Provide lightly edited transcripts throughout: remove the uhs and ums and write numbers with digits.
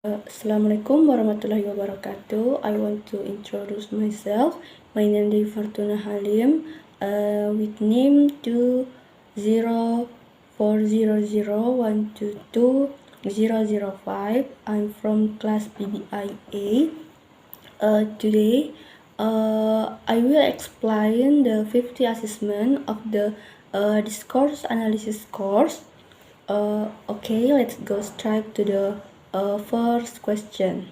Assalamualaikum warahmatullahi wabarakatuh. I want to introduce myself. My name is Fortuna Halim. With name 20400122005. I'm from class PBIA. Today, I will explain the 50 assessment of the discourse analysis course. Okay, let's go straight to the first question.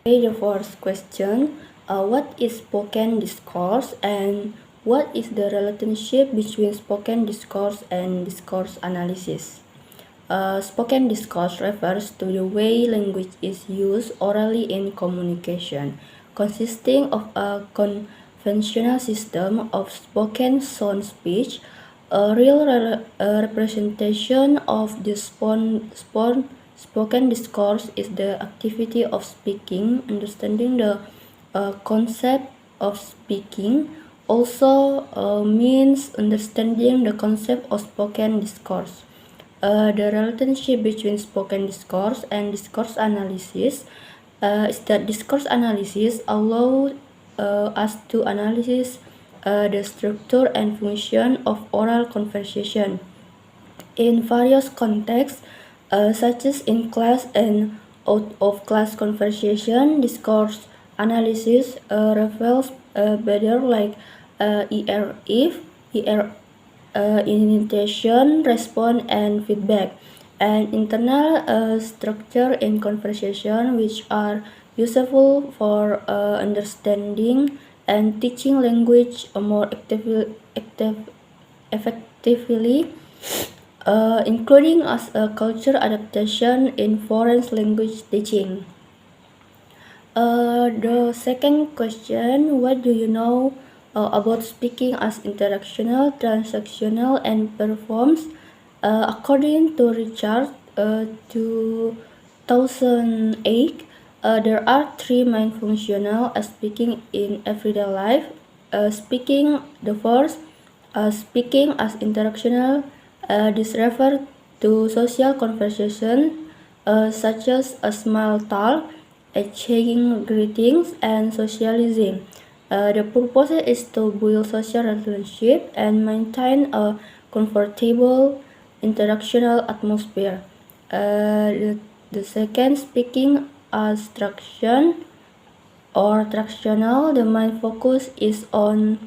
Okay, the first question, what is spoken discourse and what is the relationship between spoken discourse and discourse analysis? Spoken discourse refers to the way language is used orally in communication, consisting of a conventional system of spoken sound speech. A real representation of the spoken discourse is the activity of speaking. Understanding the concept of speaking also means understanding the concept of spoken discourse. The relationship between spoken discourse and discourse analysis is that discourse analysis allows us to analyze the structure and function of oral conversation in various contexts, such as in class and out of class conversation. Discourse analysis reveals better like if, initiation, response, and feedback, and internal structure in conversation, which are useful for understanding and teaching language more effectively, including as a culture adaptation in foreign language teaching. The second question, what do you know about speaking as interactional, transactional, and performs? According to Richard, 2008, there are three main functional as speaking in everyday life. Speaking, the first, speaking as interactional. This refers to social conversation, such as a small talk, exchanging greetings, and socializing. The purpose is to build social relationship and maintain a comfortable interactional atmosphere. The second, speaking as traction or tractional, the main focus is on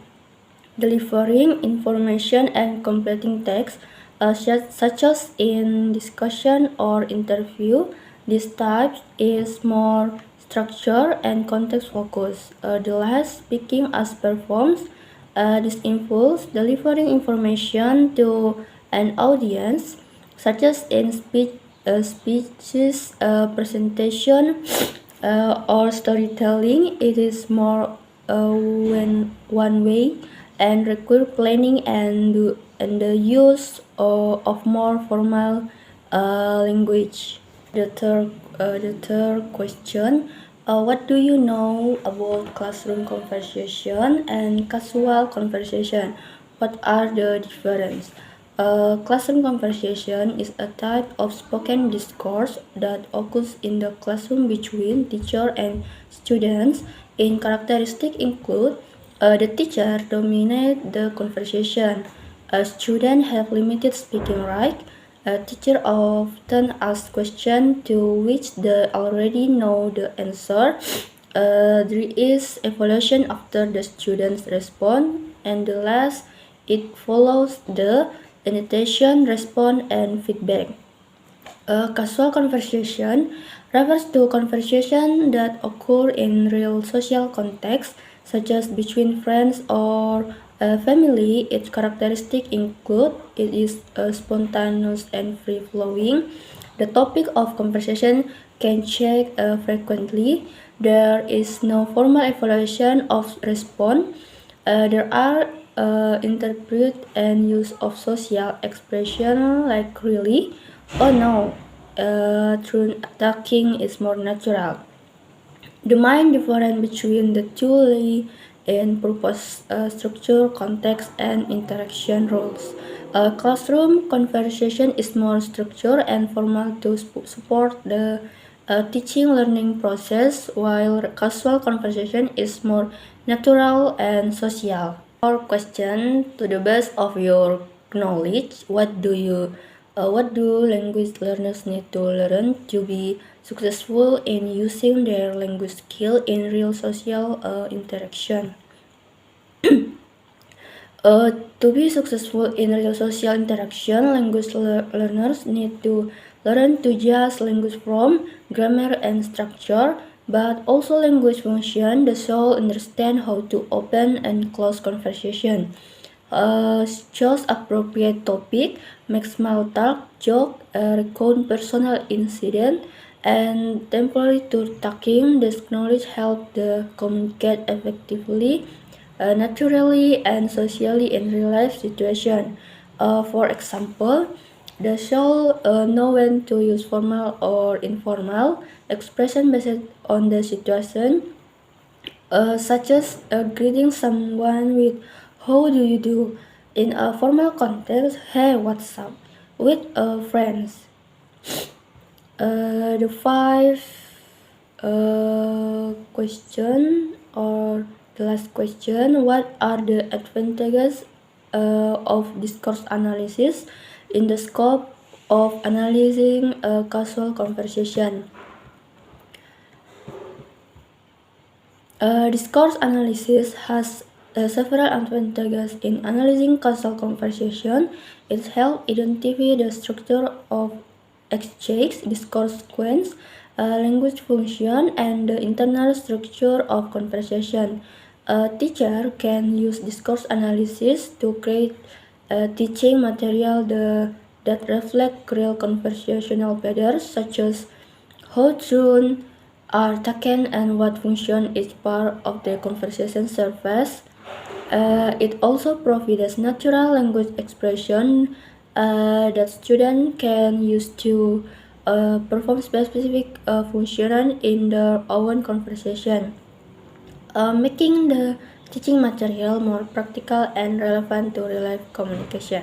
delivering information and completing text, such as in discussion or interview. This type is more structure and context focused. The last, speaking as performs, this involves delivering information to an audience, such as in speeches, presentation, or storytelling. It is more when one way and require planning and the use of more formal language. The third question, what do you know about classroom conversation and casual conversation? What are the difference? Classroom conversation is a type of spoken discourse that occurs in the classroom between teacher and students. In characteristics include the teacher dominates the conversation. Students have limited speaking right. Teacher often asks questions to which they already know the answer. There is evaluation after the students respond, and the last, it follows the initiation, response, and feedback. Casual conversation refers to conversation that occur in real social context, such as between friends or family. Its characteristics include it is spontaneous and free-flowing. The topic of conversation can change frequently. There is no formal evaluation of response. There are interpret and use of social expression like really, oh no, through talking is more natural. The main difference between the two lay in purpose, structure, context, and interaction rules. Classroom conversation is more structured and formal to support the teaching learning process, while casual conversation is more natural and social. Or question, to the best of your knowledge, what do language learners need to learn to be successful in using their language skill in real social interaction? To be successful in real social interaction, language learners need to learn to just language form, grammar, and structure, but also language function. The soul understand how to open and close conversation, choose appropriate topic, make small talk, joke, recount personal incident, and temporary to talking. This knowledge help the communicate effectively, naturally, and socially in real life situation. For example, the shall know when to use formal or informal expression based on the situation, such as greeting someone with "How do you do?" in a formal context, "Hey, what's up?" with friends. The five question or the last question: what are the advantages of discourse analysis in the scope of analyzing a casual conversation? Discourse analysis has several advantages in analyzing casual conversation. It helps identify the structure of exchange, discourse sequence, language function, and the internal structure of conversation. A teacher can use discourse analysis to create teaching material that reflect real conversational patterns, such as how tone are taken and what function is part of the conversation surface. It also provides natural language expression that students can use to perform specific function in their own conversation, making the teaching material more practical and relevant to real life communication.